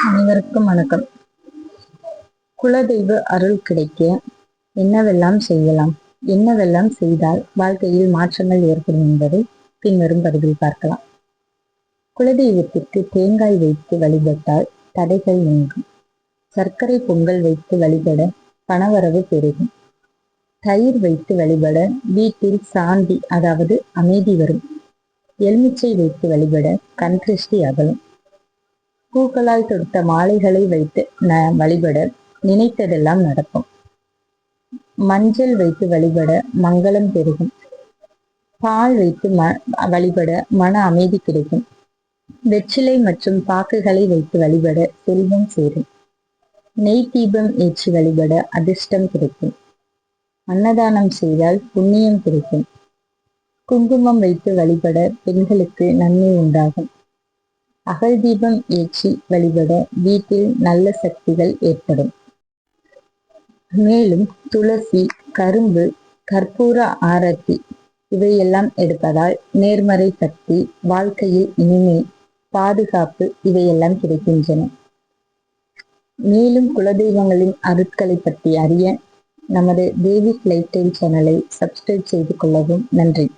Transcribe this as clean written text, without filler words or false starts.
அனைவருக்கும் வணக்கம். குலதெய்வ அருள் கிடைக்க என்னவெல்லாம் செய்யலாம், என்னவெல்லாம் செய்தால் வாழ்க்கையில் மாற்றங்கள் ஏற்படும் என்பதை பின்வரும் பதிவில் பார்க்கலாம். குலதெய்வத்திற்கு தேங்காய் வைத்து வழிபட்டால் தடைகள் நீங்கும். சர்க்கரை பொங்கல் வைத்து வழிபட பணவரவு பெருகும். தயிர் வைத்து வழிபட வீட்டில் சாந்தி அதாவது அமைதி வரும். எலுமிச்சை வைத்து வழிபட கண் திருஷ்டி அகலும். பூக்களால் தொடுத்த மாலைகளை வைத்து வழிபட நினைத்ததெல்லாம் நடக்கும். மஞ்சள் வைத்து வழிபட மங்களம் பெருகும். பால் வைத்து வழிபட மன அமைதி கிடைக்கும். வெற்றிலை மற்றும் பாக்குகளை வைத்து வழிபட செல்வம் சேரும். நெய் தீபம் ஏற்றி வழிபட அதிர்ஷ்டம் கிடைக்கும். அன்னதானம் செய்தால் புண்ணியம் கிடைக்கும். குங்குமம் வைத்து வழிபட பெண்களுக்கு நன்மை உண்டாகும். அகல் தீபம் ஏற்றி வழிபட வீட்டில் நல்ல சக்திகள் ஏற்படும். மேலும் துளசி, கரும்பு, கற்பூர ஆரத்தி இவையெல்லாம் எடுப்பதால் நேர்மறை சக்தி, வாழ்க்கையில் இனிமை, பாதுகாப்பு இவையெல்லாம் கிடைக்கின்றன. மேலும் குலதெய்வங்களின் அருட்களை பற்றி அறிய நமது தேவிக் லைஃப் ஸ்டைல் சேனலை சப்ஸ்கிரைப் செய்து கொள்ளவும். நன்றி.